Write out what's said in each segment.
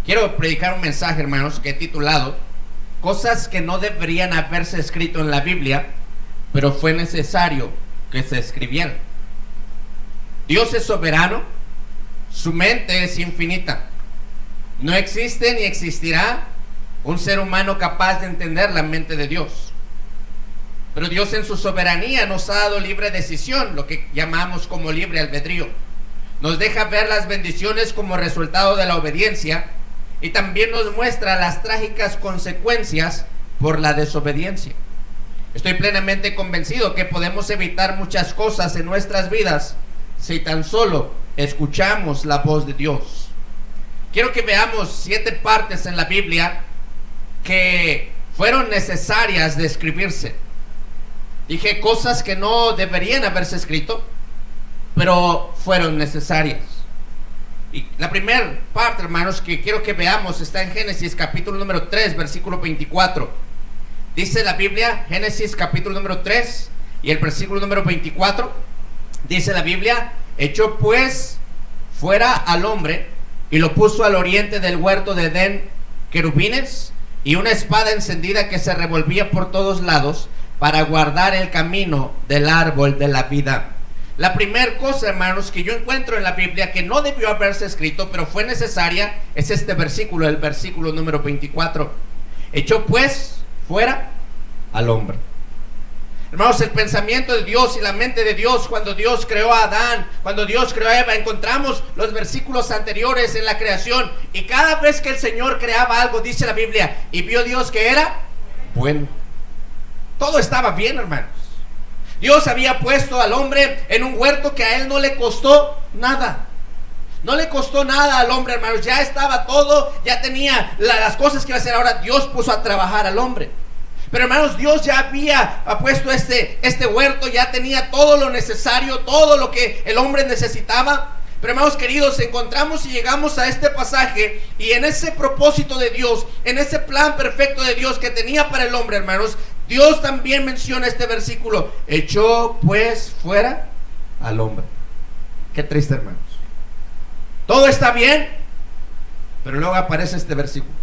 Quiero predicar un mensaje, hermanos, que he titulado Cosas que no deberían haberse escrito en la Biblia, pero fue necesario que se escribieran. Dios es soberano, su mente es infinita. No existe ni existirá un ser humano capaz de entender la mente de Dios. Pero Dios en su soberanía nos ha dado libre decisión, lo que llamamos como libre albedrío. Nos deja ver las bendiciones como resultado de la obediencia y también nos muestra las trágicas consecuencias por la desobediencia. Estoy plenamente convencido que podemos evitar muchas cosas en nuestras vidas si tan solo escuchamos la voz de Dios. Quiero que veamos 7 partes en la Biblia que fueron necesarias de escribirse. Dije cosas que no deberían haberse escrito, pero fueron necesarias. Y la primera parte, hermanos, que quiero que veamos está en Génesis capítulo número 3, versículo 24. Dice la Biblia, Génesis capítulo número 3 y el versículo número 24. Dice la Biblia: echó pues fuera al hombre y lo puso al oriente del huerto de Edén querubines y una espada encendida que se revolvía por todos lados para guardar el camino del árbol de la vida. La primera cosa, hermanos, que yo encuentro en la Biblia que no debió haberse escrito, pero fue necesaria, es este versículo, el versículo número 24. Echó pues fuera al hombre. Hermanos, el pensamiento de Dios y la mente de Dios, cuando Dios creó a Adán, cuando Dios creó a Eva, encontramos los versículos anteriores en la creación, y cada vez que el Señor creaba algo, dice la Biblia, y vio Dios que era bueno. Todo estaba bien, hermanos. Dios había puesto al hombre en un huerto que a él no le costó nada. No le costó nada al hombre, hermanos. Ya estaba todo, ya tenía las cosas que iba a hacer. Ahora Dios puso a trabajar al hombre. Pero, hermanos, Dios ya había puesto este huerto, ya tenía todo lo necesario, todo lo que el hombre necesitaba. Pero, hermanos queridos, encontramos y llegamos a este pasaje, y en ese propósito de Dios, en ese plan perfecto de Dios que tenía para el hombre, hermanos, Dios también menciona este versículo: echó pues fuera al hombre. Qué triste, hermanos. Todo está bien, pero luego aparece este versículo.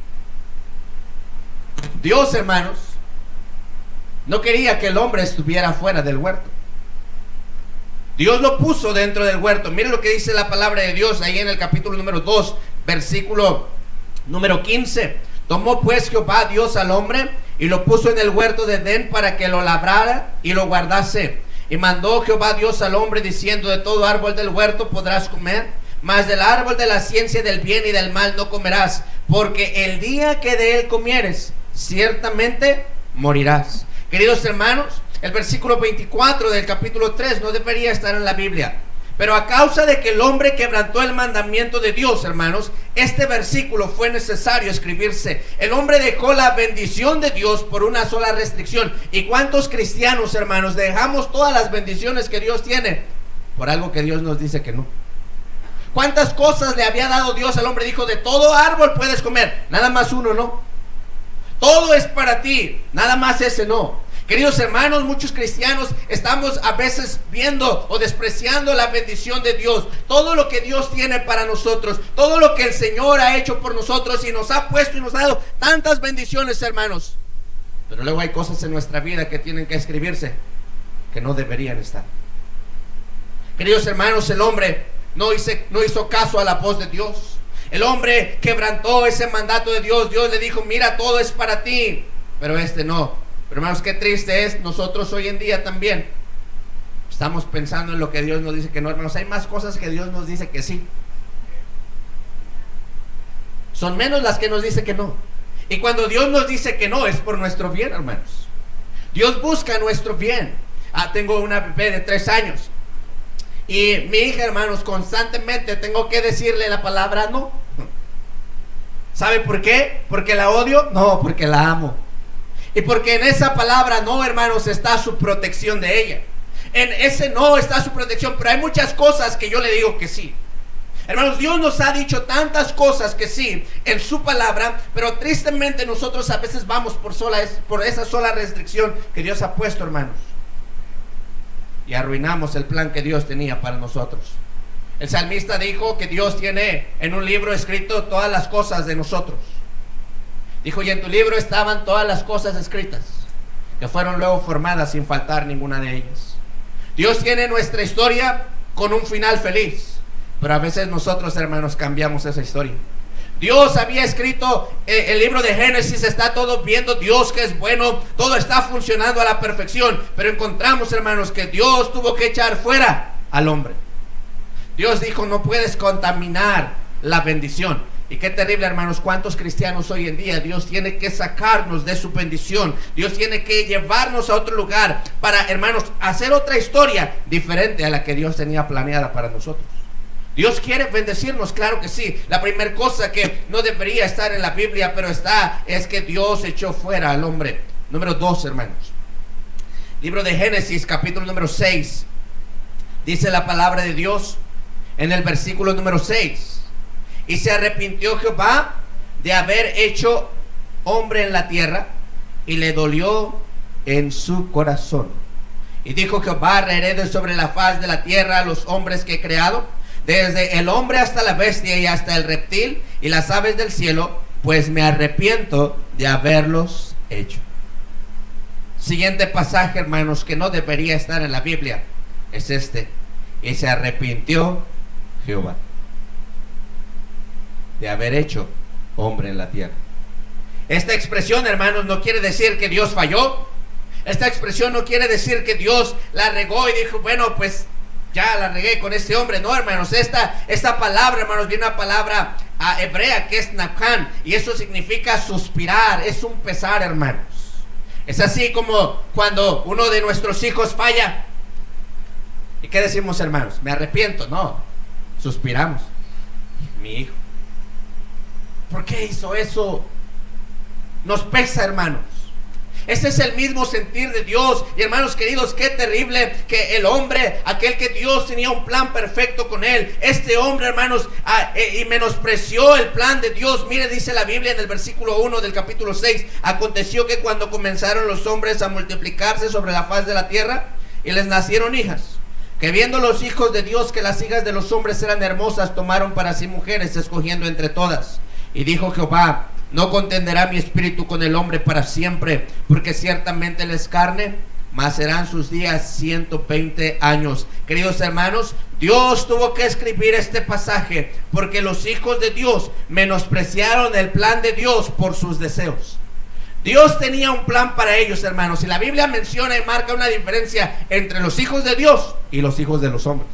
Dios, hermanos, no quería que el hombre estuviera fuera del huerto. Dios lo puso dentro del huerto. Miren lo que dice la palabra de Dios ahí en el capítulo número 2, versículo número 15. Tomó pues Jehová Dios al hombre y lo puso en el huerto de Edén para que lo labrara y lo guardase. Y mandó Jehová Dios al hombre diciendo: de todo árbol del huerto podrás comer, mas del árbol de la ciencia del bien y del mal no comerás, porque el día que de él comieres, ciertamente morirás. Queridos hermanos, el versículo 24 del capítulo 3 no debería estar en la Biblia, pero a causa de que el hombre quebrantó el mandamiento de Dios, hermanos, este versículo fue necesario escribirse. El hombre dejó la bendición de Dios por una sola restricción. ¿Y cuántos cristianos, hermanos, dejamos todas las bendiciones que Dios tiene por algo que Dios nos dice que no? ¿Cuántas cosas le había dado Dios al hombre? Dijo: de todo árbol puedes comer, nada más uno no. Todo es para ti, nada más ese no. Queridos hermanos, muchos cristianos estamos a veces viendo o despreciando la bendición de Dios. Todo lo que Dios tiene para nosotros, todo lo que el Señor ha hecho por nosotros y nos ha puesto y nos ha dado tantas bendiciones, hermanos. Pero luego hay cosas en nuestra vida que tienen que escribirse, que no deberían estar. Queridos hermanos, el hombre no hizo caso a la voz de Dios. El hombre quebrantó ese mandato de Dios. Dios le dijo: mira, todo es para ti, pero no. Pero, hermanos, qué triste es, nosotros hoy en día también estamos pensando en lo que Dios nos dice que no, hermanos. Hay más cosas que Dios nos dice que sí. Son menos las que nos dice que no. Y cuando Dios nos dice que no, es por nuestro bien, hermanos. Dios busca nuestro bien. Tengo una bebé de 3 años. Y mi hija, hermanos, constantemente tengo que decirle la palabra no. ¿Sabe por qué? ¿Porque la odio? No, porque la amo. Y porque en esa palabra no, hermanos, está su protección de ella. En ese no está su protección. Pero hay muchas cosas que yo le digo que sí. Hermanos, Dios nos ha dicho tantas cosas que sí en su palabra, pero tristemente nosotros a veces vamos por esa sola restricción que Dios ha puesto, hermanos, y arruinamos el plan que Dios tenía para nosotros. El salmista dijo que Dios tiene en un libro escrito todas las cosas de nosotros. Dijo, y en tu libro estaban todas las cosas escritas, que fueron luego formadas sin faltar ninguna de ellas. Dios tiene nuestra historia con un final feliz, pero a veces nosotros, hermanos, cambiamos esa historia. Dios había escrito el libro de Génesis, está todo viendo Dios que es bueno, todo está funcionando a la perfección, pero encontramos, hermanos, que Dios tuvo que echar fuera al hombre. Dios dijo, no puedes contaminar la bendición. Y qué terrible, hermanos, cuántos cristianos hoy en día Dios tiene que sacarnos de su bendición. Dios tiene que llevarnos a otro lugar para, hermanos, hacer otra historia diferente a la que Dios tenía planeada para nosotros. Dios quiere bendecirnos, claro que sí. La primera cosa que no debería estar en la Biblia, pero está, es que Dios echó fuera al hombre. Número 2, hermanos. Libro de Génesis, capítulo número 6. Dice la palabra de Dios en el versículo número 6. Y se arrepintió Jehová de haber hecho hombre en la tierra, y le dolió en su corazón. Y dijo Jehová, raeré de sobre la faz de la tierra a los hombres que he creado, desde el hombre hasta la bestia y hasta el reptil y las aves del cielo, pues me arrepiento de haberlos hecho. Siguiente pasaje, hermanos, que no debería estar en la Biblia, es este. Y se arrepintió Jehová de haber hecho hombre en la tierra. Esta expresión, hermanos, no quiere decir que Dios falló. Esta expresión no quiere decir que Dios la regó y dijo, bueno, pues ya la regué con este hombre. No, hermanos, esta palabra, hermanos, viene una palabra hebrea que es nakán, y eso significa suspirar, es un pesar, hermanos. Es así como cuando uno de nuestros hijos falla. ¿Y qué decimos, hermanos? Me arrepiento. No, suspiramos. Mi hijo, ¿por qué hizo eso? Nos pesa, hermanos. Ese es el mismo sentir de Dios. Y hermanos queridos, qué terrible que el hombre, aquel que Dios tenía un plan perfecto con él, este hombre, hermanos, y menospreció el plan de Dios. Mire, dice la Biblia en el versículo 1 del capítulo 6: aconteció que cuando comenzaron los hombres a multiplicarse sobre la faz de la tierra, y les nacieron hijas, que viendo los hijos de Dios que las hijas de los hombres eran hermosas, tomaron para sí mujeres, escogiendo entre todas. Y dijo Jehová, no contenderá mi espíritu con el hombre para siempre, porque ciertamente él es carne, mas serán sus días 120 años. Queridos hermanos, Dios tuvo que escribir este pasaje porque los hijos de Dios menospreciaron el plan de Dios por sus deseos. Dios tenía un plan para ellos, hermanos, y la Biblia menciona y marca una diferencia entre los hijos de Dios y los hijos de los hombres.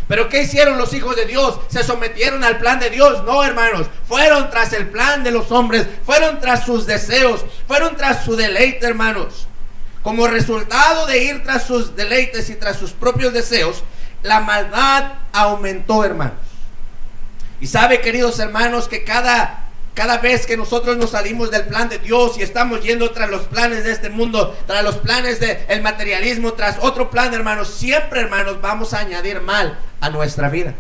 Pero ¿qué hicieron los hijos de Dios? ¿Se sometieron al plan de Dios? No, hermanos, fueron tras el plan de los hombres, fueron tras sus deseos, fueron tras su deleite, hermanos. Como resultado de ir tras sus deleites y tras sus propios deseos, la maldad aumentó, hermanos. Y sabe, queridos hermanos, que cada vez que nosotros nos salimos del plan de Dios y estamos yendo tras los planes de este mundo, tras los planes del materialismo, tras otro plan, hermanos, siempre, hermanos, vamos a añadir mal a nuestra vida.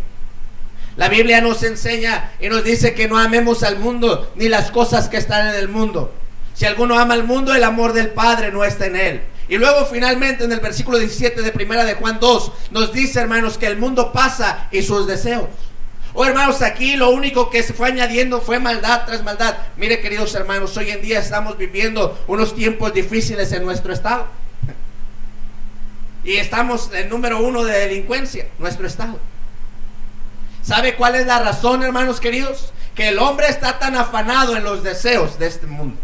La Biblia nos enseña y nos dice que no amemos al mundo ni las cosas que están en el mundo. Si alguno ama al mundo, el amor del Padre no está en él. Y luego finalmente en el versículo 17 de primera de Juan 2 nos dice, hermanos, que el mundo pasa y sus deseos. Hermanos, aquí lo único que se fue añadiendo fue maldad tras maldad. Mire, queridos hermanos, hoy en día estamos viviendo unos tiempos difíciles en nuestro estado. Y estamos en número 1 de delincuencia, nuestro estado. ¿Sabe cuál es la razón, hermanos queridos? Que el hombre está tan afanado en los deseos de este mundo,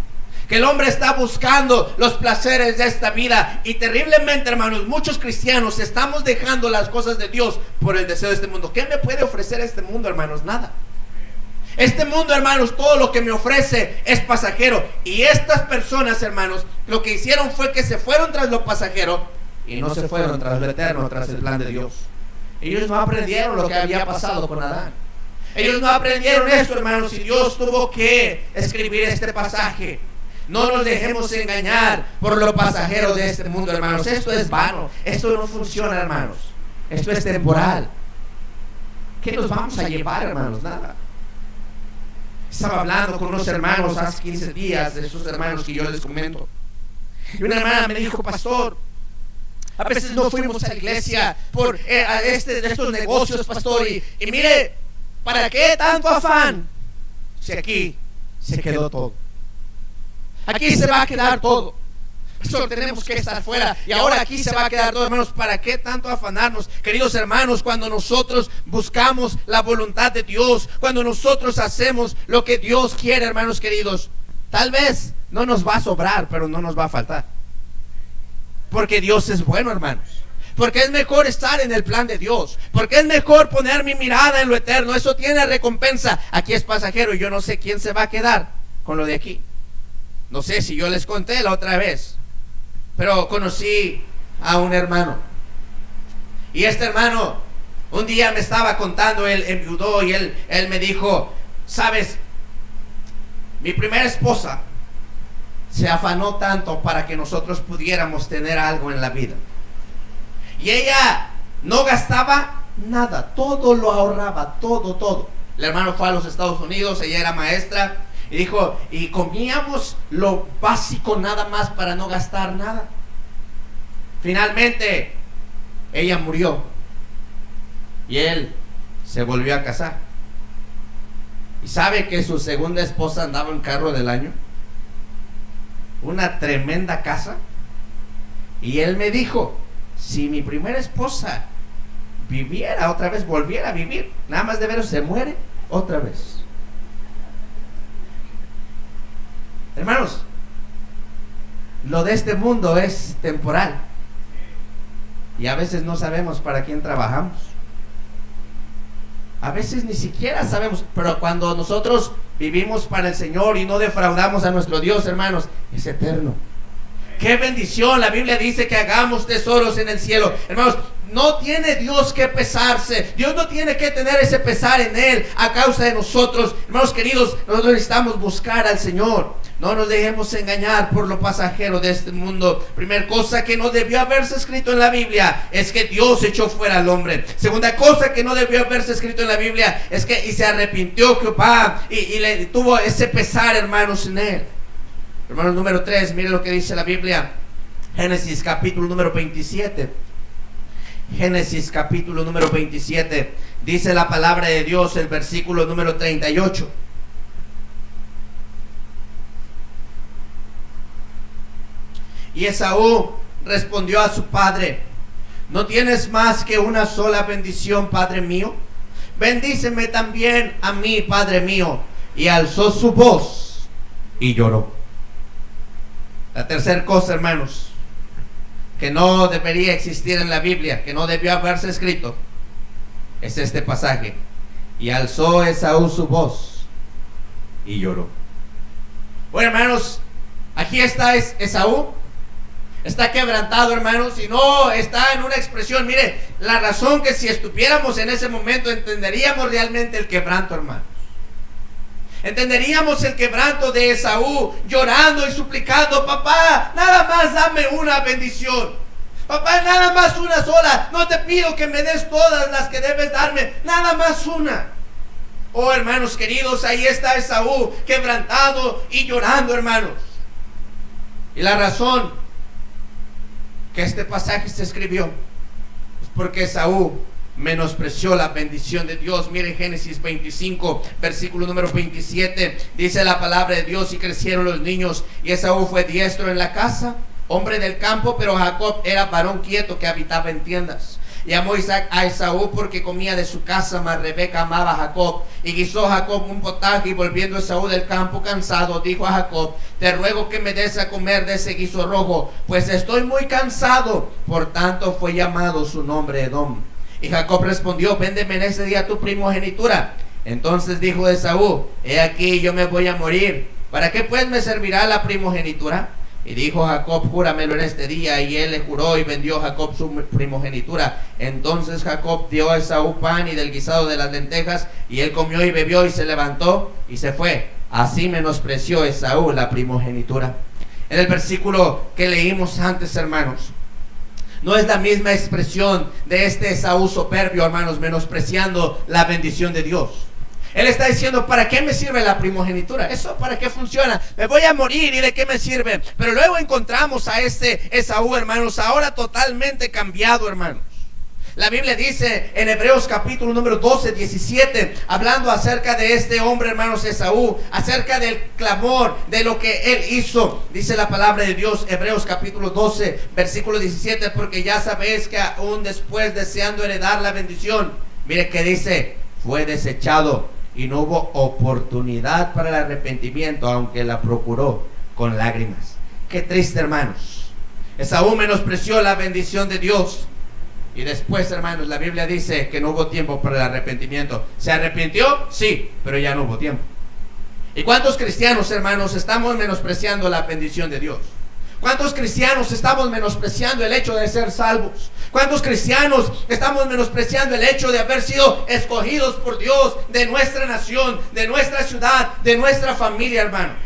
que el hombre está buscando los placeres de esta vida. Y terriblemente, hermanos, muchos cristianos estamos dejando las cosas de Dios por el deseo de este mundo. ¿Qué me puede ofrecer este mundo, hermanos? Nada. Este mundo, hermanos, todo lo que me ofrece es pasajero. Y estas personas, hermanos, lo que hicieron fue que se fueron tras lo pasajero y no se fueron tras lo eterno, tras el plan de Dios. Ellos no aprendieron lo que había pasado con Adán. Ellos no aprendieron eso, hermanos, y Dios tuvo que escribir este pasaje. No nos dejemos engañar por lo pasajero de este mundo, hermanos. Esto es vano, esto no funciona, hermanos. Esto es temporal. ¿Qué nos vamos a llevar, hermanos? Nada. Estaba hablando con unos hermanos hace 15 días, de esos hermanos que yo les comento. Y una hermana me dijo, pastor, A veces no fuimos a la iglesia por de estos negocios, pastor. Y mire, ¿para qué tanto afán? Si aquí se quedó todo. Aquí se va a quedar todo. Solo tenemos que estar fuera. Y ahora aquí se va a quedar todo, hermanos. ¿Para qué tanto afanarnos? Queridos hermanos, cuando nosotros buscamos la voluntad de Dios, cuando nosotros hacemos lo que Dios quiere, hermanos queridos, tal vez no nos va a sobrar, pero no nos va a faltar. Porque Dios es bueno, hermanos. Porque es mejor estar en el plan de Dios. Porque es mejor poner mi mirada en lo eterno. Eso tiene recompensa. Aquí es pasajero y yo no sé quién se va a quedar con lo de aquí. No sé si yo les conté la otra vez, pero conocí a un hermano. Y este hermano un día me estaba contando, él enviudó y él me dijo: sabes, mi primera esposa se afanó tanto para que nosotros pudiéramos tener algo en la vida. Y ella no gastaba nada, todo lo ahorraba, todo. El hermano fue a los Estados Unidos, ella era maestra, y dijo, y comíamos lo básico nada más para no gastar nada. Finalmente, ella murió y él se volvió a casar. ¿Y sabe que su segunda esposa andaba en carro del año? Una tremenda casa. Y él me dijo, si mi primera esposa viviera otra vez, volviera a vivir, nada más de veros se muere otra vez. Hermanos, lo de este mundo es temporal. Y a veces no sabemos para quién trabajamos. A veces ni siquiera sabemos. Pero cuando nosotros vivimos para el Señor y no defraudamos a nuestro Dios, hermanos, es eterno. ¡Qué bendición! La Biblia dice que hagamos tesoros en el cielo. Hermanos, no tiene Dios que pesarse. Dios no tiene que tener ese pesar en Él a causa de nosotros. Hermanos queridos, nosotros necesitamos buscar al Señor. No nos dejemos engañar por lo pasajero de este mundo. Primera cosa que no debió haberse escrito en la Biblia es que Dios echó fuera al hombre. Segunda cosa que no debió haberse escrito en la Biblia es que y se arrepintió Jehová y le tuvo ese pesar, hermanos, en Él. Hermanos, número 3, mire lo que dice la Biblia. Génesis capítulo número 27. Génesis capítulo número 27. Dice la palabra de Dios, el versículo número 38. Y Esaú respondió a su padre: ¿no tienes más que una sola bendición, padre mío? Bendíceme también a mí, padre mío. Y alzó su voz y lloró. La tercera cosa, hermanos, que no debería existir en la Biblia, que no debió haberse escrito, es este pasaje. Y alzó Esaú su voz y lloró. Bueno, hermanos, aquí está Esaú. Está quebrantado, hermanos, y no está en una expresión. Mire, la razón que si estuviéramos en ese momento entenderíamos realmente el quebranto, hermanos. Entenderíamos el quebranto de Esaú llorando y suplicando: papá, nada más dame una bendición. Papá, nada más una sola. No te pido que me des todas las que debes darme, nada más una. Oh, hermanos queridos, ahí está Esaú quebrantado y llorando, hermanos. Y la razón que este pasaje se escribió es porque Esaú menospreció la bendición de Dios. Miren Génesis 25, versículo número 27. Dice la palabra de Dios: y crecieron los niños, y Esaú fue diestro en la casa, hombre del campo, pero Jacob era varón quieto que habitaba en tiendas. Y amó Isaac a Esaú porque comía de su casa, mas Rebeca amaba a Jacob. Y guisó Jacob un potaje, y volviendo Esaú del campo cansado, dijo a Jacob: te ruego que me des a comer de ese guiso rojo, pues estoy muy cansado. Por tanto fue llamado su nombre Edom. Y Jacob respondió: véndeme en ese día tu primogenitura. Entonces dijo Esaú: he aquí, yo me voy a morir, ¿para qué pues me servirá la primogenitura? Y dijo Jacob: júramelo en este día. Y él le juró, y vendió Jacob su primogenitura. Entonces Jacob dio a Esaú pan y del guisado de las lentejas, y él comió y bebió, y se levantó y se fue. Así menospreció Esaú la primogenitura. En el versículo que leímos antes, hermanos, no es la misma expresión de este Esaú soberbio, hermanos, menospreciando la bendición de Dios. Él está diciendo, ¿para qué me sirve la primogenitura? ¿Eso para qué funciona? Me voy a morir, ¿y de qué me sirve? Pero luego encontramos a este Esaú, hermanos, ahora totalmente cambiado, hermanos. La Biblia dice en Hebreos capítulo número 12, 17, hablando acerca de este hombre, hermanos, Esaú, acerca del clamor, de lo que él hizo. Dice la palabra de Dios, Hebreos capítulo 12, versículo 17, porque ya sabéis que aún después, deseando heredar la bendición, mire que dice, fue desechado y no hubo oportunidad para el arrepentimiento, aunque la procuró con lágrimas. Qué triste, hermanos. Esaú menospreció la bendición de Dios. Y después, hermanos, la Biblia dice que no hubo tiempo para el arrepentimiento. ¿Se arrepintió? Sí, pero ya no hubo tiempo. ¿Y cuántos cristianos, hermanos, estamos menospreciando la bendición de Dios? ¿Cuántos cristianos estamos menospreciando el hecho de ser salvos? ¿Cuántos cristianos estamos menospreciando el hecho de haber sido escogidos por Dios, de nuestra nación, de nuestra ciudad, de nuestra familia, hermanos?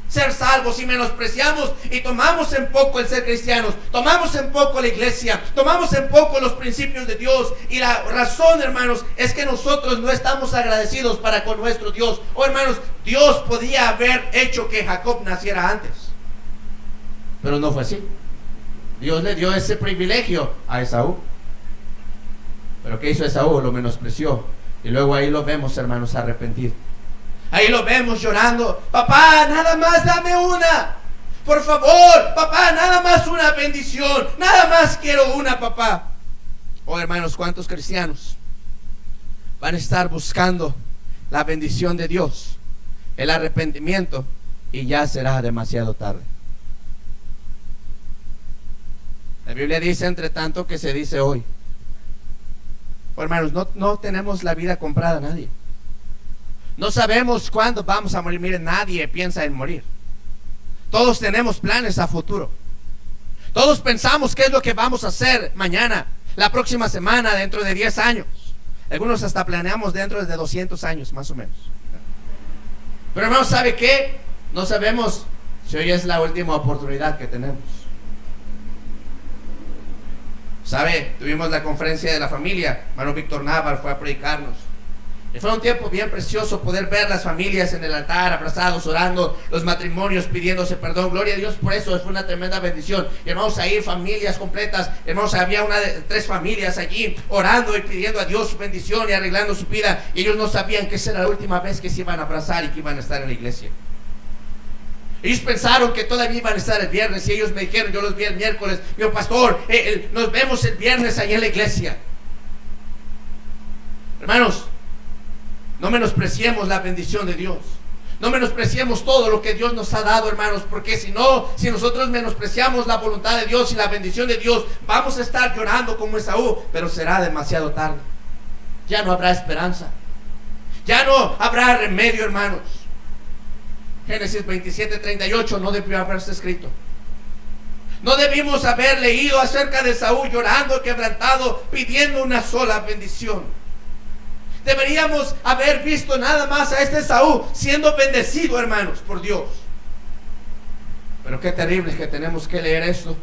Ser salvos, y menospreciamos y tomamos en poco el ser cristianos, tomamos en poco la iglesia, tomamos en poco los principios de Dios. Y la razón, hermanos, es que nosotros no estamos agradecidos para con nuestro Dios. Oh, hermanos, Dios podía haber hecho que Jacob naciera antes, pero no fue así. Dios le dio ese privilegio a Esaú. Pero ¿qué hizo Esaú? Lo menospreció. Y luego ahí lo vemos, hermanos, arrepentido. Ahí lo vemos llorando. Papá, nada más dame una. Por favor, papá, nada más una bendición. Nada más quiero una, papá. Oh, hermanos, ¿cuántos cristianos van a estar buscando la bendición de Dios, el arrepentimiento, y ya será demasiado tarde? La Biblia dice, entre tanto, que se dice hoy. Oh, hermanos, no tenemos la vida comprada a nadie. No sabemos cuándo vamos a morir. Miren, nadie piensa en morir. Todos tenemos planes a futuro. Todos pensamos qué es lo que vamos a hacer mañana, la próxima semana, dentro de 10 años. Algunos hasta planeamos dentro de 200 años, más o menos. Pero, hermanos, ¿sabe qué? No sabemos si hoy es la última oportunidad que tenemos. ¿Sabe? Tuvimos la conferencia de la familia. Hermano Víctor Navar fue a predicarnos. Y fue un tiempo bien precioso poder ver las familias en el altar, abrazados, orando, los matrimonios pidiéndose perdón. Gloria a Dios por eso, fue una tremenda bendición. Y hermanos, ahí familias completas, hermanos, había 3 familias allí orando y pidiendo a Dios su bendición y arreglando su vida. Y ellos no sabían que esa era la última vez que se iban a abrazar y que iban a estar en la iglesia. Ellos pensaron que todavía iban a estar el viernes, y ellos me dijeron, yo los vi el miércoles, mi pastor, nos vemos el viernes ahí en la iglesia. Hermanos, no menospreciemos la bendición de Dios. No menospreciemos todo lo que Dios nos ha dado, hermanos, porque si nosotros menospreciamos la voluntad de Dios y la bendición de Dios, vamos a estar llorando como Esaú, pero será demasiado tarde. Ya no habrá esperanza. Ya no habrá remedio, hermanos. Génesis 27:38 no debió haberse escrito. No debimos haber leído acerca de Esaú llorando, quebrantado, pidiendo una sola bendición. Deberíamos haber visto nada más a este Esaú siendo bendecido, hermanos, por Dios. Pero qué terrible es que tenemos que leer esto.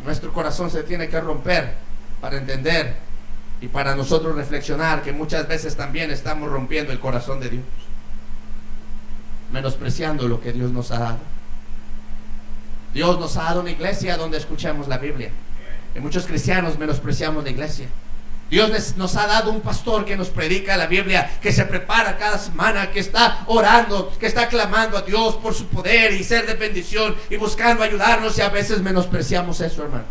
Nuestro corazón se tiene que romper para entender y para nosotros reflexionar que muchas veces también estamos rompiendo el corazón de Dios, menospreciando lo que Dios nos ha dado. Dios nos ha dado una iglesia donde escuchamos la Biblia, y muchos cristianos menospreciamos la iglesia. Dios nos ha dado un pastor que nos predica la Biblia, que se prepara cada semana, que está orando, que está clamando a Dios por su poder y ser de bendición y buscando ayudarnos, y a veces menospreciamos eso, hermanos.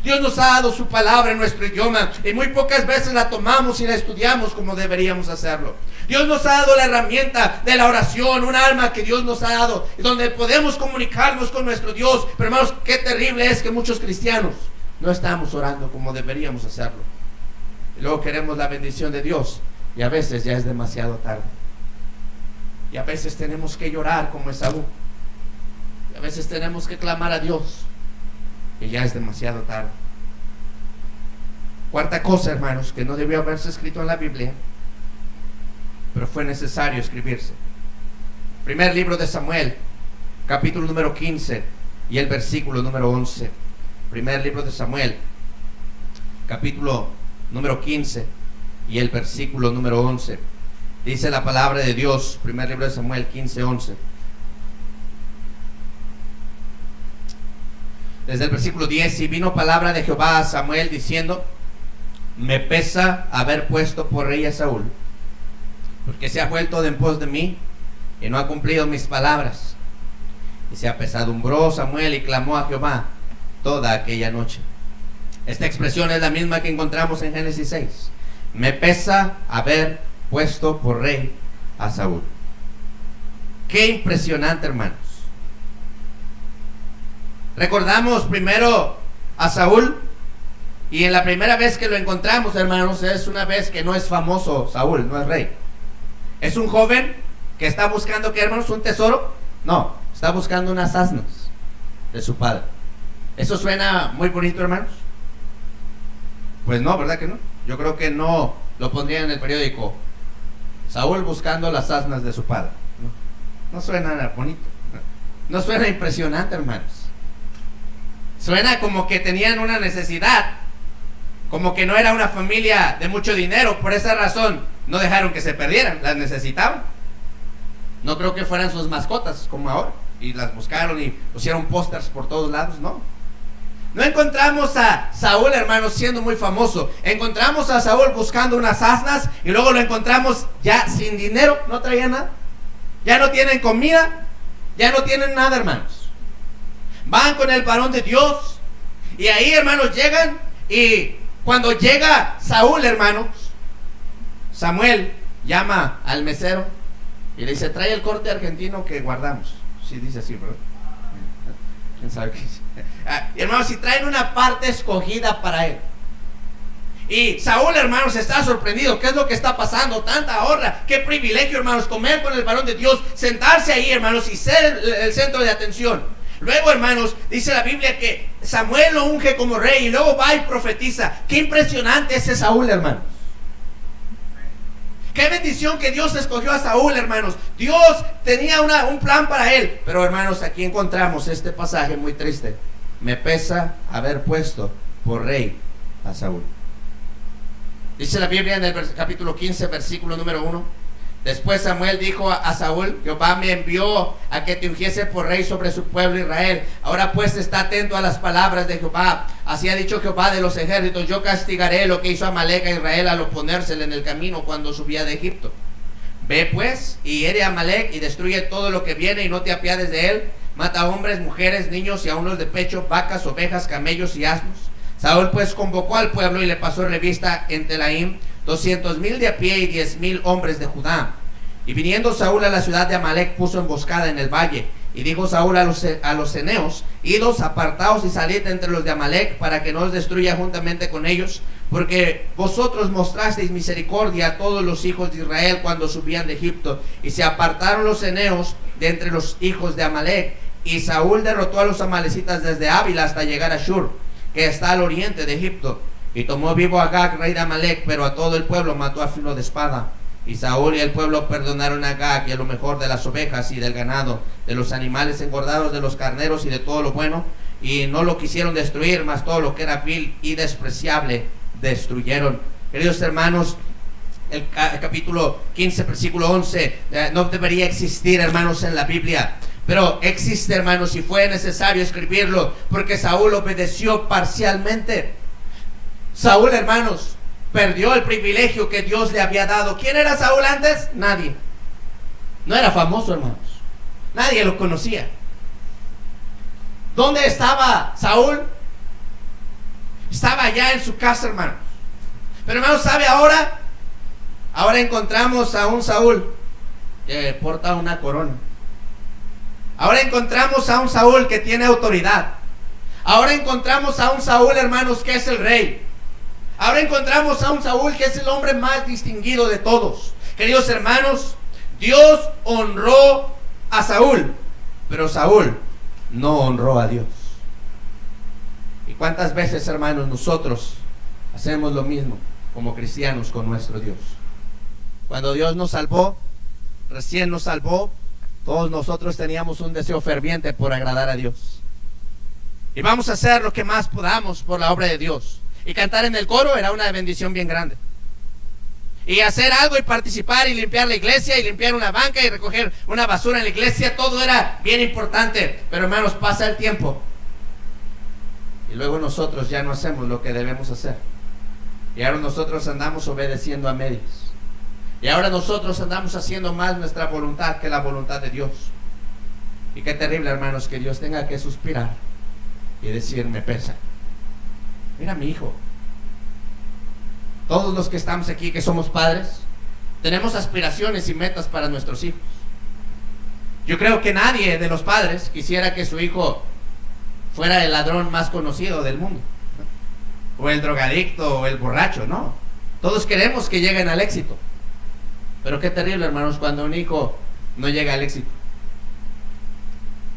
Dios nos ha dado su palabra en nuestro idioma y muy pocas veces la tomamos y la estudiamos como deberíamos hacerlo. Dios nos ha dado la herramienta de la oración, un alma que Dios nos ha dado, donde podemos comunicarnos con nuestro Dios. Pero, hermanos, qué terrible es que muchos cristianos no estamos orando como deberíamos hacerlo. Y luego queremos la bendición de Dios, y a veces ya es demasiado tarde. Y a veces tenemos que llorar como Esaú, y a veces tenemos que clamar a Dios, y ya es demasiado tarde. Cuarta cosa, hermanos, que no debió haberse escrito en la Biblia, pero fue necesario escribirse. Primer libro de Samuel, capítulo número 15 y el versículo número 11. Primer libro de Samuel, capítulo número 15 y el versículo número 11. Dice la palabra de Dios, primer libro de Samuel 15:11. Desde el versículo 10, y vino palabra de Jehová a Samuel diciendo: me pesa haber puesto por rey a Saúl, porque se ha vuelto de en pos de mí y no ha cumplido mis palabras. Y se apesadumbró Samuel y clamó a Jehová toda aquella noche. Esta expresión es la misma que encontramos en Génesis 6. Me pesa haber puesto por rey a Saúl. Qué impresionante, hermanos. Recordamos primero a Saúl, y en la primera vez que lo encontramos, hermanos, es una vez que no es famoso Saúl, no es rey. Es un joven que está buscando, ¿qué, hermanos? ¿Un tesoro? No, está buscando unas asnas de su padre. ¿Eso suena muy bonito, hermanos? Pues no, ¿verdad que no? Yo creo que no lo pondría en el periódico: Saúl buscando las asnas de su padre. No suena bonito, no suena impresionante, hermanos. Suena como que tenían una necesidad, como que no era una familia de mucho dinero. Por esa razón no dejaron que se perdieran, las necesitaban. No creo que fueran sus mascotas como ahora, y las buscaron y pusieron pósters por todos lados. No encontramos a Saúl, hermanos, siendo muy famoso. Encontramos a Saúl buscando unas asnas, y luego lo encontramos ya sin dinero. No traía nada, ya no tienen comida, ya no tienen nada, hermanos. Van con el varón de Dios, y ahí, hermanos, llegan, y cuando llega Saúl, hermanos, Samuel llama al mesero y le dice: trae el corte argentino que guardamos. Sí, dice así, ¿verdad? ¿Quién sabe qué dice? Hermanos, si traen una parte escogida para él. Y Saúl, hermanos, está sorprendido. ¿Qué es lo que está pasando? Tanta honra, qué privilegio, hermanos, comer con el varón de Dios, sentarse ahí, hermanos, y ser el centro de atención. Luego, hermanos, dice la Biblia que Samuel lo unge como rey, y luego va y profetiza. Qué impresionante ese Saúl, hermanos. Qué bendición que Dios escogió a Saúl, hermanos. Dios tenía un plan para él. Pero, hermanos, aquí encontramos este pasaje muy triste. Me pesa haber puesto por rey a Saúl. Dice la Biblia en el capítulo 15, versículo número 1. Después Samuel dijo a Saúl: Jehová me envió a que te ungiese por rey sobre su pueblo Israel. Ahora pues está atento a las palabras de Jehová. Así ha dicho Jehová de los ejércitos: yo castigaré lo que hizo Amalek a Israel al oponérsele en el camino cuando subía de Egipto. Ve pues y hiere a Amalek y destruye todo lo que viene, y no te apiades de él. Mata hombres, mujeres, niños y aun los de pecho, vacas, ovejas, camellos y asnos. Saúl pues convocó al pueblo y le pasó revista en Telaim 200,000 de a pie y 10,000 hombres de Judá. Y viniendo Saúl a la ciudad de Amalek, puso emboscada en el valle. Y dijo Saúl a los ceneos: idos, apartaos y salid entre los de Amalek, para que no os destruya juntamente con ellos, porque vosotros mostrasteis misericordia a todos los hijos de Israel cuando subían de Egipto. Y se apartaron los ceneos de entre los hijos de Amalek, y Saúl derrotó a los amalecitas desde Ávila hasta llegar a Shur, que está al oriente de Egipto. Y tomó vivo a Agag, rey de Amalek, pero a todo el pueblo mató a filo de espada. Y Saúl y el pueblo perdonaron a Agag y a lo mejor de las ovejas y del ganado, de los animales engordados, de los carneros y de todo lo bueno, y no lo quisieron destruir, mas todo lo que era vil y despreciable destruyeron. Queridos hermanos, el capítulo 15, versículo 11, no debería existir, hermanos, en la Biblia, pero existe, hermanos, y fue necesario escribirlo porque Saúl obedeció parcialmente. Saúl, hermanos, perdió el privilegio que Dios le había dado. ¿Quién era Saúl antes? Nadie. No era famoso, hermanos. Nadie lo conocía. ¿Dónde estaba Saúl? Estaba allá en su casa, hermanos. Pero, hermanos, ¿sabe ahora? Ahora encontramos a un Saúl que porta una corona. Ahora encontramos a un Saúl que tiene autoridad. Ahora encontramos a un Saúl, hermanos, que es el rey. Ahora encontramos a un Saúl que es el hombre más distinguido de todos. Queridos hermanos, Dios honró a Saúl, pero Saúl no honró a Dios. ¿Y cuántas veces, hermanos, nosotros hacemos lo mismo como cristianos con nuestro Dios? Cuando Dios nos salvó, recién nos salvó, todos nosotros teníamos un deseo ferviente por agradar a Dios. Y vamos a hacer lo que más podamos por la obra de Dios. Y cantar en el coro era una bendición bien grande. y hacer algo y participar y limpiar la iglesia y limpiar una banca y recoger una basura en la iglesia. Todo era bien importante. Pero hermanos, pasa el tiempo y luego nosotros ya no hacemos lo que debemos hacer. Y ahora nosotros andamos obedeciendo a medias. Y ahora nosotros andamos haciendo más nuestra voluntad que la voluntad de Dios. Y qué terrible, hermanos, que Dios tenga que suspirar y decir, me pesa. Mira mi hijo. Todos los que estamos aquí, que somos padres, tenemos aspiraciones y metas para nuestros hijos. Yo creo que nadie de los padres quisiera que su hijo fuera el ladrón más conocido del mundo, o el drogadicto, o el borracho. No, todos queremos que lleguen al éxito. Pero qué terrible, hermanos, cuando un hijo no llega al éxito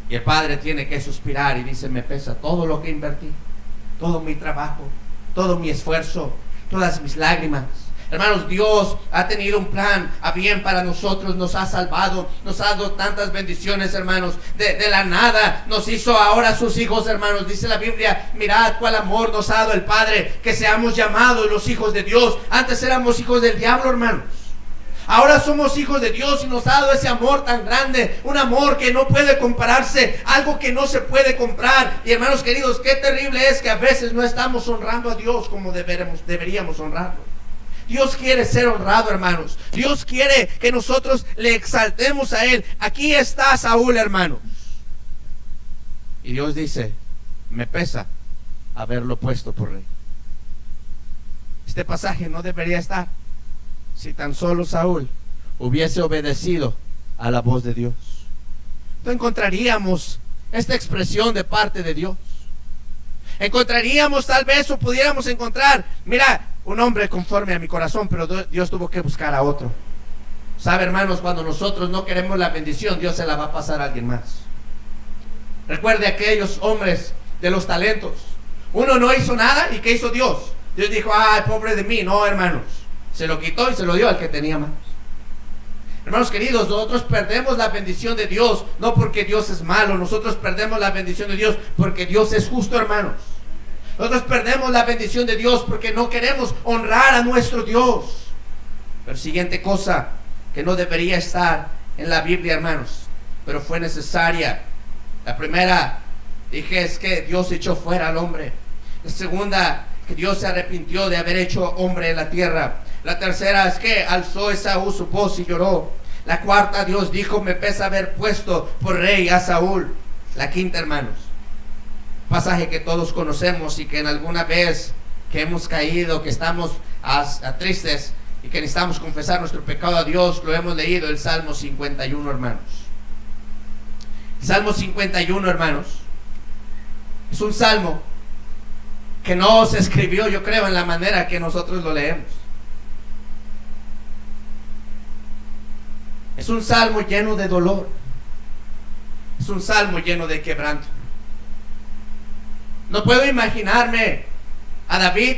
y el padre tiene que suspirar y dice, me pesa todo lo que invertí, todo mi trabajo, todo mi esfuerzo, todas mis lágrimas. Hermanos, Dios ha tenido un plan a bien para nosotros, nos ha salvado, nos ha dado tantas bendiciones, hermanos. De la nada nos hizo ahora sus hijos, hermanos. Dice la Biblia, mirad cuál amor nos ha dado el Padre, que seamos llamados los hijos de Dios. Antes éramos hijos del diablo, hermanos. Ahora somos hijos de Dios y nos ha dado ese amor tan grande, un amor que no puede compararse, algo que no se puede comprar. Y hermanos queridos, qué terrible es que a veces no estamos honrando a Dios como deberíamos honrarlo. Dios quiere ser honrado, hermanos. Dios quiere que nosotros le exaltemos a Él. Aquí está Saúl, hermanos. Y Dios dice, me pesa haberlo puesto por rey. Este pasaje no debería estar si tan solo Saúl hubiese obedecido a la voz de Dios. No encontraríamos esta expresión de parte de Dios. Encontraríamos tal vez, o pudiéramos encontrar, mira, un hombre conforme a mi corazón, pero Dios tuvo que buscar a otro. Sabe, hermanos, cuando nosotros no queremos la bendición, Dios se la va a pasar a alguien más. Recuerde aquellos hombres de los talentos. Uno no hizo nada, ¿y qué hizo Dios? Dios dijo, ay, pobre de mí. No, hermanos, se lo quitó y se lo dio al que tenía más. Hermanos queridos, nosotros perdemos la bendición de Dios, no porque Dios es malo. Nosotros perdemos la bendición de Dios porque Dios es justo, hermanos. Nosotros perdemos la bendición de Dios porque no queremos honrar a nuestro Dios. Pero siguiente cosa que no debería estar en la Biblia, hermanos, pero fue necesaria. La primera, dije, es que Dios echó fuera al hombre. La segunda, que Dios se arrepintió de haber hecho hombre en la tierra. La tercera es que alzó Esaú su voz y lloró. La cuarta, Dios dijo, me pesa haber puesto por rey a Saúl. La quinta, hermanos, pasaje que todos conocemos y que en alguna vez que hemos caído, que estamos tristes y que necesitamos confesar nuestro pecado a Dios, lo hemos leído, el Salmo 51, hermanos. El Salmo 51, hermanos, es un salmo que no se escribió, yo creo, en la manera que nosotros lo leemos. Es un salmo lleno de dolor. Es un salmo lleno de quebranto. No puedo imaginarme a David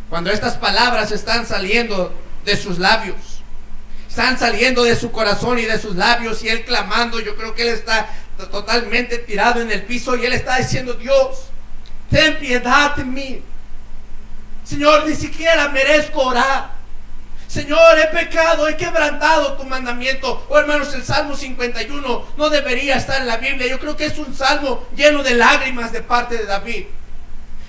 cuando estas palabras están saliendo de sus labios, están saliendo de su corazón y de sus labios, y él clamando. Yo creo que él está totalmente tirado en el piso y él está diciendo, Dios, ten piedad de mí. Señor, ni siquiera merezco orar. Señor, he pecado, he quebrantado tu mandamiento. Oh, hermanos, el Salmo 51 no debería estar en la Biblia. Yo creo que es un salmo lleno de lágrimas de parte de David.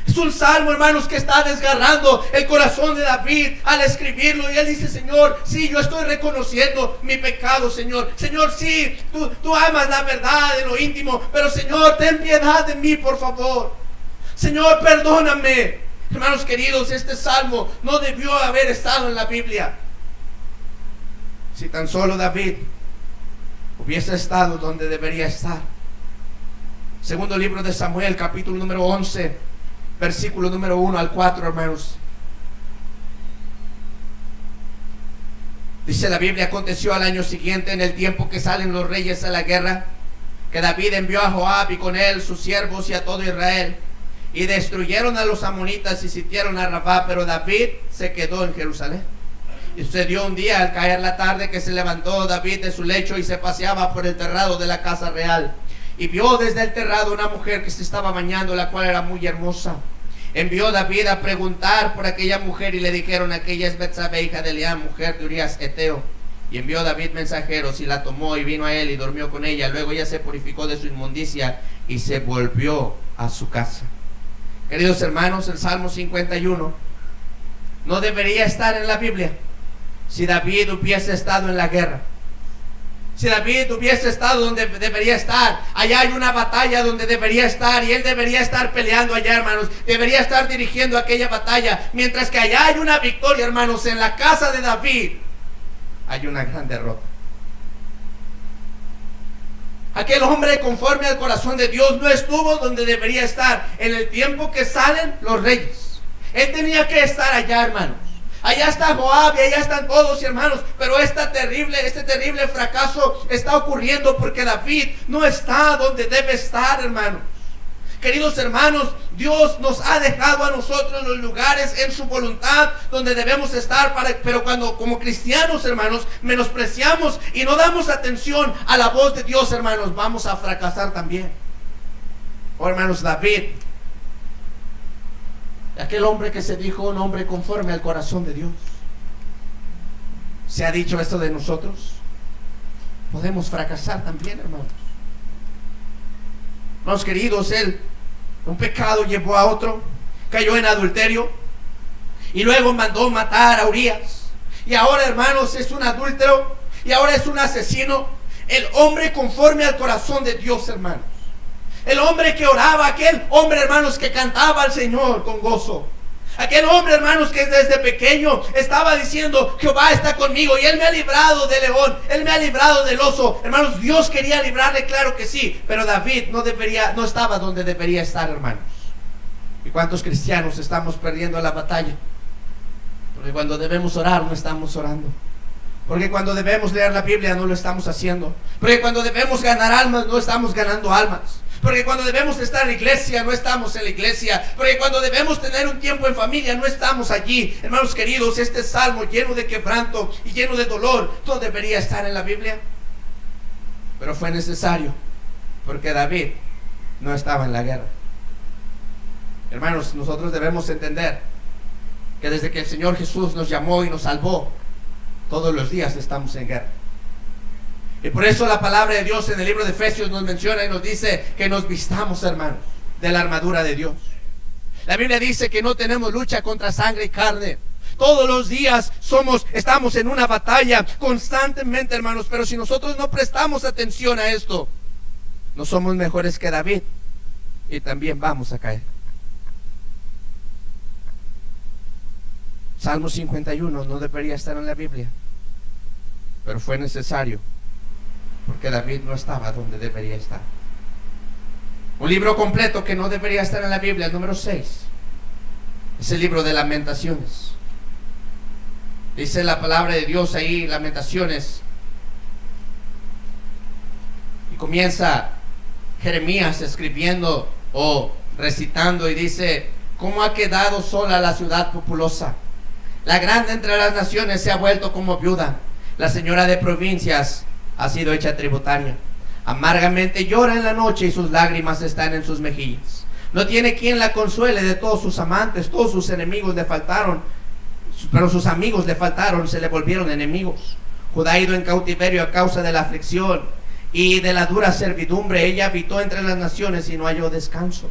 Es un salmo, hermanos, que está desgarrando el corazón de David al escribirlo. Y él dice, Señor, sí, yo estoy reconociendo mi pecado, Señor. Señor, sí, tú amas la verdad en lo íntimo, pero Señor, ten piedad de mí, por favor. Señor, perdóname. Hermanos queridos, este salmo no debió haber estado en la Biblia. Si tan solo David hubiese estado donde debería estar. Segundo libro de Samuel, capítulo número 11, versículo número 1 al 4, hermanos. Dice la Biblia, aconteció al año siguiente, en el tiempo que salen los reyes a la guerra, que David envió a Joab y con él sus siervos y a todo Israel, y destruyeron a los amonitas y sitiaron a Rabá, pero David se quedó en Jerusalén. Y sucedió un día al caer la tarde que se levantó David de su lecho y se paseaba por el terrado de la casa real, y vio desde el terrado una mujer que se estaba bañando, la cual era muy hermosa. Envió David a preguntar por aquella mujer y le dijeron: aquella es Betsabé, hija de Eliam, mujer de Urías Eteo. Y envió David mensajeros y la tomó y vino a él y durmió con ella. Luego ella se purificó de su inmundicia y se volvió a su casa. Queridos hermanos, el Salmo 51 no debería estar en la Biblia si David hubiese estado en la guerra. Si David hubiese estado donde debería estar, allá hay una batalla donde debería estar y él debería estar peleando allá, hermanos. Debería estar dirigiendo aquella batalla. Mientras que allá hay una victoria, hermanos, en la casa de David hay una gran derrota. Aquel hombre, conforme al corazón de Dios, no estuvo donde debería estar en el tiempo que salen los reyes. Él tenía que estar allá, hermanos. Allá está Joab y allá están todos, hermanos. Pero este terrible fracaso está ocurriendo porque David no está donde debe estar, hermanos. Queridos hermanos, Dios nos ha dejado a nosotros los lugares en su voluntad donde debemos estar, pero cuando como cristianos, hermanos, menospreciamos y no damos atención a la voz de Dios, hermanos, vamos a fracasar también. Oh, hermanos, David, aquel hombre que se dijo un hombre conforme al corazón de Dios. ¿Se ha dicho esto de nosotros? Podemos fracasar también, hermanos. Hermanos queridos, un pecado llevó a otro, cayó en adulterio y luego mandó matar a Urías. Y ahora, hermanos, es un adúltero y ahora es un asesino. El hombre conforme al corazón de Dios, hermanos. El hombre que oraba, aquel hombre, hermanos, que cantaba al Señor con gozo. Aquel hombre, hermanos, que desde pequeño estaba diciendo: Jehová está conmigo y Él me ha librado del león, Él me ha librado del oso. Hermanos, Dios quería librarle, claro que sí, pero David no estaba donde debería estar, hermanos. ¿Y cuántos cristianos estamos perdiendo la batalla? Porque cuando debemos orar no estamos orando. Porque cuando debemos leer la Biblia no lo estamos haciendo. Porque cuando debemos ganar almas no estamos ganando almas. Porque cuando debemos estar en la iglesia no estamos en la iglesia. Porque cuando debemos tener un tiempo en familia no estamos allí. Hermanos queridos, este salmo lleno de quebranto y lleno de dolor no debería estar en la Biblia. Pero fue necesario porque David no estaba en la guerra. Hermanos, nosotros debemos entender que desde que el Señor Jesús nos llamó y nos salvó, todos los días estamos en guerra. Y por eso la palabra de Dios en el libro de Efesios nos menciona y nos dice que nos vistamos, hermanos, de la armadura de Dios. La Biblia dice que no tenemos lucha contra sangre y carne. Todos los días estamos en una batalla constantemente, hermanos. Pero si nosotros no prestamos atención a esto, no somos mejores que David y también vamos a caer. Salmo 51 no debería estar en la Biblia, pero fue necesario porque David no estaba donde debería estar. Un libro completo que no debería estar en la Biblia, el número 6, es el libro de Lamentaciones. Dice la palabra de Dios ahí, Lamentaciones, y comienza Jeremías escribiendo o recitando y dice: ¿cómo ha quedado sola la ciudad populosa? La grande entre las naciones se ha vuelto como viuda. La señora de provincias ha sido hecha tributaria. Amargamente llora en la noche y sus lágrimas están en sus mejillas. No tiene quien la consuele de todos sus amantes. Todos sus enemigos le faltaron, pero sus amigos le faltaron, se le volvieron enemigos. Judá ha ido en cautiverio a causa de la aflicción y de la dura servidumbre. Ella habitó entre las naciones y no halló descanso.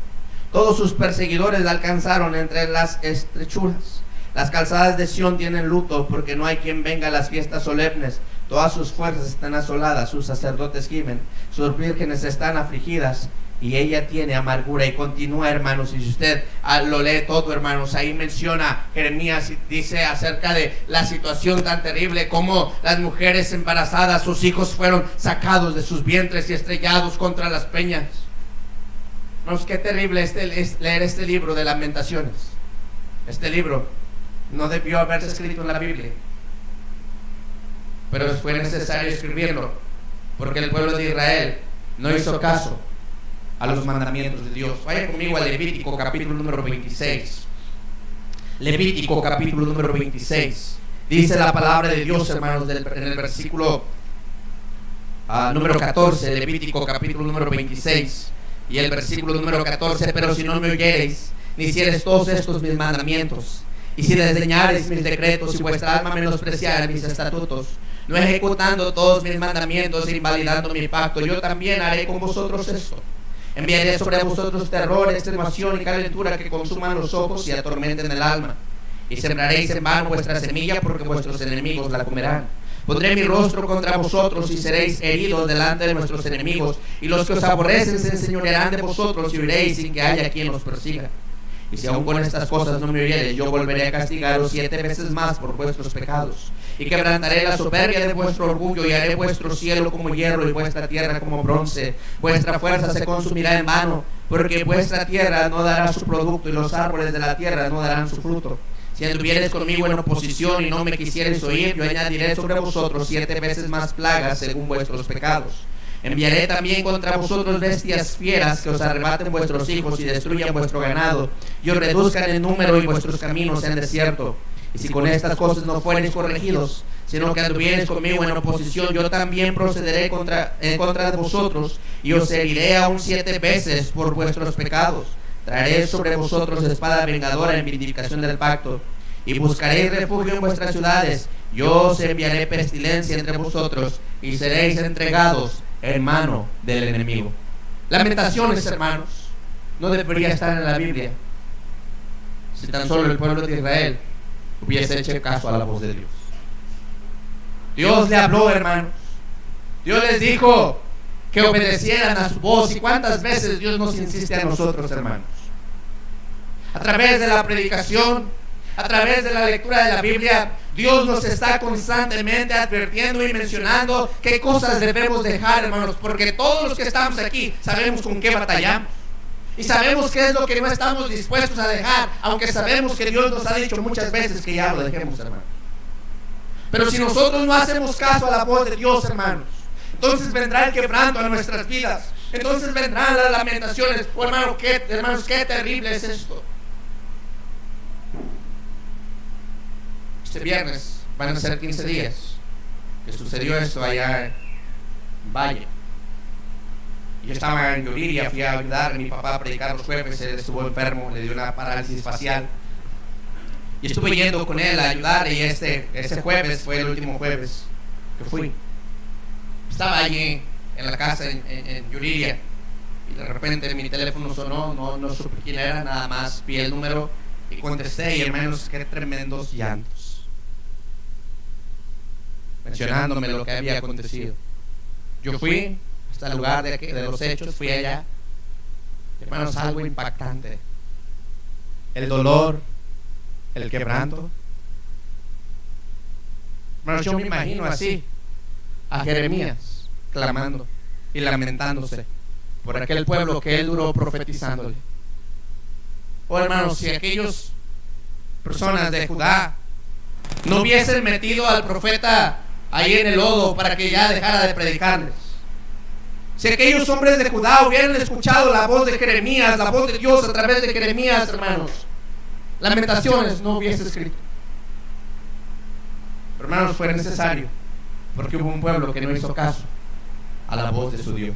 Todos sus perseguidores la alcanzaron entre las estrechuras. Las calzadas de Sión tienen luto porque no hay quien venga a las fiestas solemnes. Todas sus fuerzas están asoladas, sus sacerdotes gimen, sus vírgenes están afligidas y ella tiene amargura. Y continúa, hermanos, y si usted lo lee todo, hermanos, ahí menciona Jeremías y dice acerca de la situación tan terrible como las mujeres embarazadas, sus hijos fueron sacados de sus vientres y estrellados contra las peñas. Hermanos, qué terrible es leer este libro de Lamentaciones. Este libro no debió haberse escrito en la Biblia, pero fue necesario escribirlo porque el pueblo de Israel no hizo caso a los mandamientos de Dios. Vaya conmigo a Levítico capítulo número 26. Levítico capítulo número 26. Dice la palabra de Dios, hermanos, en el versículo número 14, Levítico capítulo número 26 y el versículo número 14: pero si no me oyereis, ni hicieres todos estos mis mandamientos, y si desdeñares mis decretos y vuestra alma menospreciare mis estatutos, no ejecutando todos mis mandamientos e invalidando mi pacto, yo también haré con vosotros esto. Enviaré sobre vosotros terror, extenuación y calentura que consuman los ojos y atormenten el alma. Y sembraréis en vano vuestra semilla, porque vuestros enemigos la comerán. Pondré mi rostro contra vosotros y seréis heridos delante de nuestros enemigos, y los que os aborrecen se enseñorearán de vosotros y huiréis sin que haya quien os persiga. Y si aún con estas cosas no me oyereis, yo volveré a castigaros 7 veces más por vuestros pecados. Y quebrantaré la soberbia de vuestro orgullo, y haré vuestro cielo como hierro y vuestra tierra como bronce. Vuestra fuerza se consumirá en vano, porque vuestra tierra no dará su producto, y los árboles de la tierra no darán su fruto. Si anduviereis conmigo en oposición y no me quisiereis oír, yo añadiré sobre vosotros 7 veces más plagas según vuestros pecados. Enviaré también contra vosotros bestias fieras que os arrebaten vuestros hijos y destruyan vuestro ganado, y os reduzcan en número y vuestros caminos en desierto. Y si con estas cosas no fuereis corregidos, sino que anduviereis conmigo en oposición, yo también procederé en contra de vosotros, y os heriré aún 7 veces por vuestros pecados. Traeré sobre vosotros espada vengadora en vindicación del pacto, y buscaréis refugio en vuestras ciudades. Yo os enviaré pestilencia entre vosotros, y seréis entregados en mano del enemigo. Lamentaciones, hermanos, no debería estar en la Biblia si tan solo el pueblo de Israel hubiese hecho caso a la voz de Dios. Dios le habló, hermanos. Dios les dijo que obedecieran a su voz. ¿Y cuántas veces Dios nos insiste a nosotros, hermanos? A través de la predicación, a través de la lectura de la Biblia, Dios nos está constantemente advirtiendo y mencionando qué cosas debemos dejar, hermanos, porque todos los que estamos aquí sabemos con qué batallamos y sabemos qué es lo que no estamos dispuestos a dejar, aunque sabemos que Dios nos ha dicho muchas veces que ya lo dejemos, hermanos. Pero si nosotros no hacemos caso a la voz de Dios, hermanos, entonces vendrá el quebranto a nuestras vidas, entonces vendrán las lamentaciones. Oh, hermanos, qué terrible es esto. Este viernes van a ser 15 días que sucedió esto allá en Valle. Yo estaba en Yuriria, fui a ayudar a mi papá a predicar los jueves. Él estuvo enfermo, le dio una parálisis facial, y estuve yendo con él a ayudar. Y ese jueves fue el último jueves que fui. Estaba allí en la casa en Yuriria, y de repente mi teléfono sonó. No supe quién era, nada más vi el número y contesté. Y hermanos, qué tremendos llantos, mencionándome lo que había acontecido. Yo fui hasta el lugar de los hechos, fui allá. Hermanos, algo impactante. El dolor, el quebranto. Hermanos, yo me imagino así a Jeremías clamando y lamentándose por aquel pueblo que él duró profetizándole. Oh, hermanos, si aquellas personas de Judá no hubiesen metido al profeta ahí en el lodo para que ya dejara de predicarles, si aquellos hombres de Judá hubieran escuchado la voz de Jeremías, la voz de Dios a través de Jeremías, hermanos, Lamentaciones no hubiese escrito. Pero, hermanos, fue necesario, porque hubo un pueblo que no hizo caso a la voz de su Dios.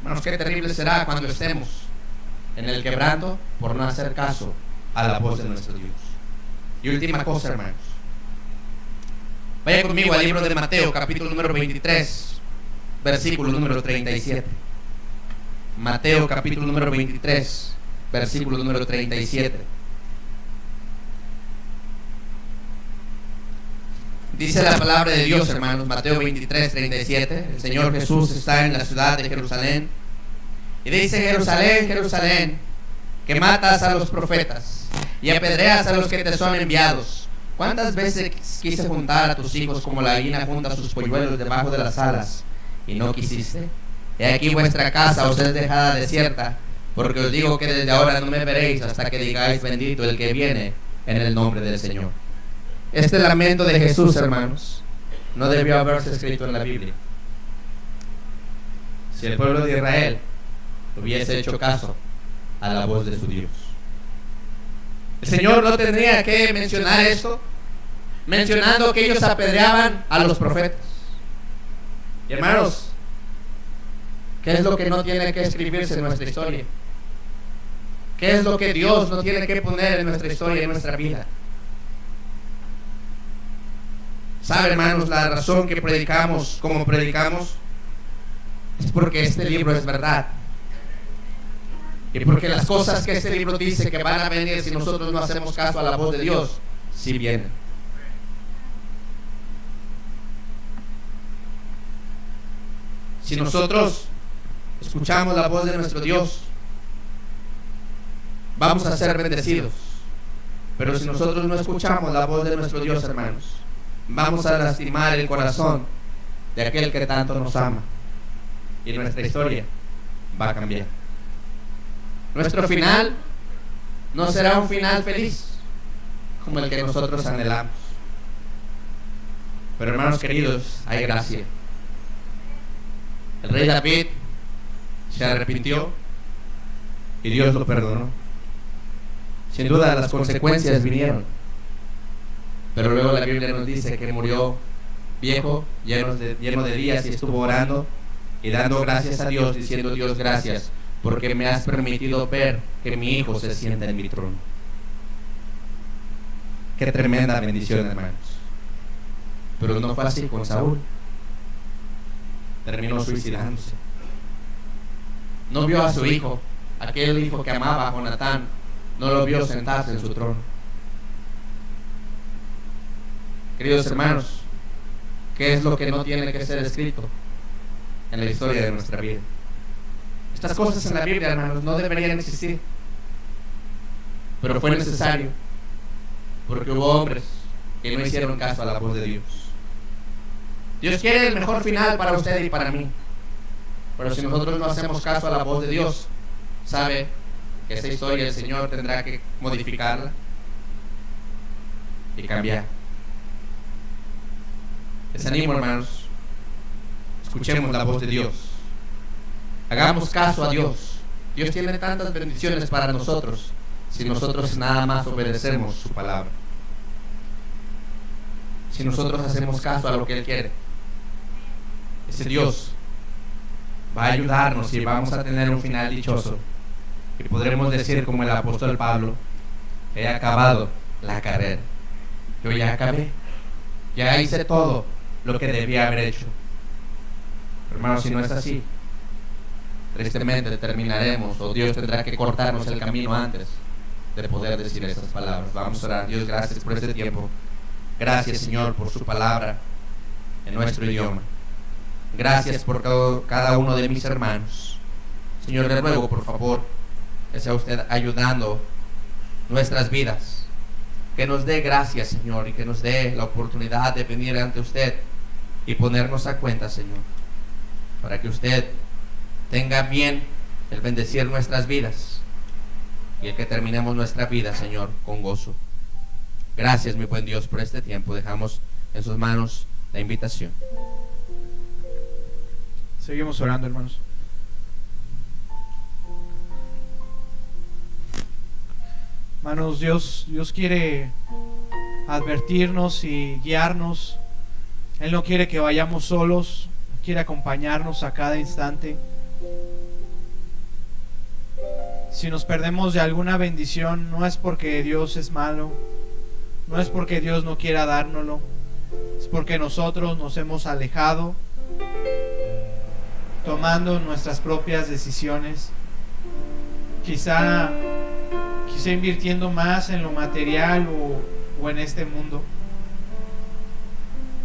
Hermanos, qué terrible será cuando estemos en el quebranto por no hacer caso a la voz de nuestro Dios. Y última cosa, hermanos, vaya conmigo al libro de Mateo, capítulo número 23, versículo número 37. Mateo, capítulo número 23, versículo número 37. Dice la palabra de Dios, hermanos, Mateo 23, 37. El Señor Jesús está en la ciudad de Jerusalén y dice: Jerusalén, Jerusalén, que matas a los profetas y apedreas a los que te son enviados. ¿Cuántas veces quise juntar a tus hijos como la gallina junta sus polluelos debajo de las alas, y no quisiste? He aquí vuestra casa os es dejada desierta, porque os digo que desde ahora no me veréis hasta que digáis: bendito el que viene en el nombre del Señor. Este lamento de Jesús, hermanos, no debió haberse escrito en la Biblia. Si el pueblo de Israel hubiese hecho caso a la voz de su Dios, el Señor no tendría que mencionar esto, mencionando que ellos apedreaban a los profetas. Y, hermanos, ¿qué es lo que no tiene que escribirse en nuestra historia? ¿Qué es lo que Dios no tiene que poner en nuestra historia, en nuestra vida? ¿Sabe, hermanos, la razón que predicamos como predicamos? Es porque este libro es verdad. Y porque las cosas que este libro dice que van a venir si nosotros no hacemos caso a la voz de Dios, sí vienen. Si nosotros escuchamos la voz de nuestro Dios, vamos a ser bendecidos. Pero si nosotros no escuchamos la voz de nuestro Dios, hermanos, vamos a lastimar el corazón de aquel que tanto nos ama. Y nuestra historia va a cambiar. Nuestro final no será un final feliz como el que nosotros anhelamos. Pero, hermanos queridos, hay gracia. El rey David se arrepintió y Dios lo perdonó. Sin duda las consecuencias vinieron, pero luego la Biblia nos dice que murió viejo, lleno de días, y estuvo orando y dando gracias a Dios, diciendo: Dios, gracias porque me has permitido ver que mi hijo se sienta en mi trono. Qué tremenda bendición, hermanos. Pero no fue así con Saúl. Terminó suicidándose. No vio a su hijo, aquel hijo que amaba, Jonatán, no lo vio sentarse en su trono. Queridos hermanos, ¿qué es lo que no tiene que ser escrito en la historia de nuestra vida? Estas cosas en la Biblia, hermanos, no deberían existir, pero fue necesario porque hubo hombres que no hicieron caso a la voz de Dios. Dios quiere el mejor final para usted y para mí, pero si nosotros no hacemos caso a la voz de Dios, sabe que esa historia el Señor tendrá que modificarla y cambiar. Les animo, hermanos, escuchemos la voz de Dios, hagamos caso a Dios. Dios tiene tantas bendiciones para nosotros si nosotros nada más obedecemos su palabra, si nosotros hacemos caso a lo que Él quiere. Ese Dios va a ayudarnos y vamos a tener un final dichoso, y podremos decir como el apóstol Pablo: he acabado la carrera, yo ya acabé, ya hice todo lo que debía haber hecho. Hermanos, si no es así, tristemente terminaremos, o Dios tendrá que cortarnos el camino antes de poder decir esas palabras. Vamos a orar. Dios, gracias por este tiempo. Gracias, Señor, por su palabra en nuestro idioma. Gracias por cada uno de mis hermanos. Señor, le ruego, por favor, que sea usted ayudando nuestras vidas, que nos dé gracias, Señor, y que nos dé la oportunidad de venir ante usted y ponernos a cuenta, Señor, para que usted tenga bien el bendecir nuestras vidas y el que terminemos nuestra vida, Señor, con gozo. Gracias, mi buen Dios, por este tiempo. Dejamos en sus manos la invitación. Seguimos orando, hermanos. Hermanos, Dios quiere advertirnos y guiarnos. Él no quiere que vayamos solos, quiere acompañarnos a cada instante. Si nos perdemos de alguna bendición, no es porque Dios es malo, no es porque Dios no quiera dárnoslo, es porque nosotros nos hemos alejado, tomando nuestras propias decisiones, quizá invirtiendo más en lo material o en este mundo,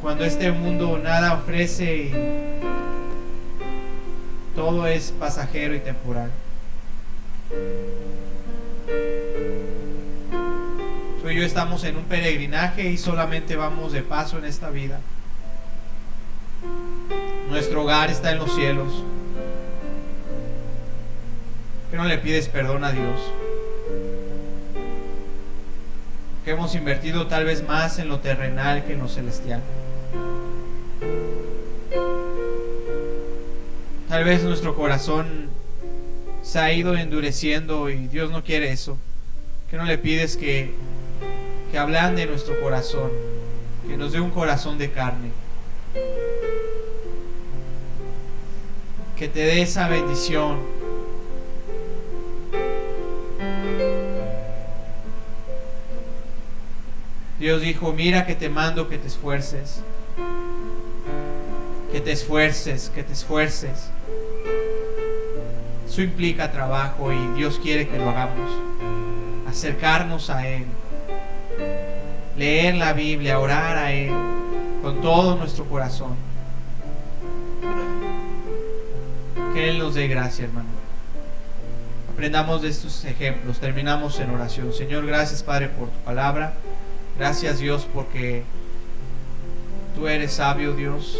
cuando este mundo nada ofrece y todo es pasajero y temporal. Tú y yo estamos en un peregrinaje y solamente vamos de paso en esta vida. Nuestro hogar está en los cielos. ¿Qué no le pides perdón a Dios? Que hemos invertido tal vez más en lo terrenal que en lo celestial. Tal vez nuestro corazón se ha ido endureciendo y Dios no quiere eso. ¿Qué no le pides que ablande nuestro corazón, que nos dé un corazón de carne, que te dé esa bendición, Dios dijo, mira que te mando que te esfuerces. Que te esfuerces, que te esfuerces. Eso implica trabajo y Dios quiere que lo hagamos. Acercarnos a Él. Leer la Biblia, orar a Él con todo nuestro corazón. Que Él nos dé gracia, hermano. Aprendamos de estos ejemplos. Terminamos en oración. Señor, gracias, Padre, por tu palabra. Gracias, Dios, porque tú eres sabio, Dios.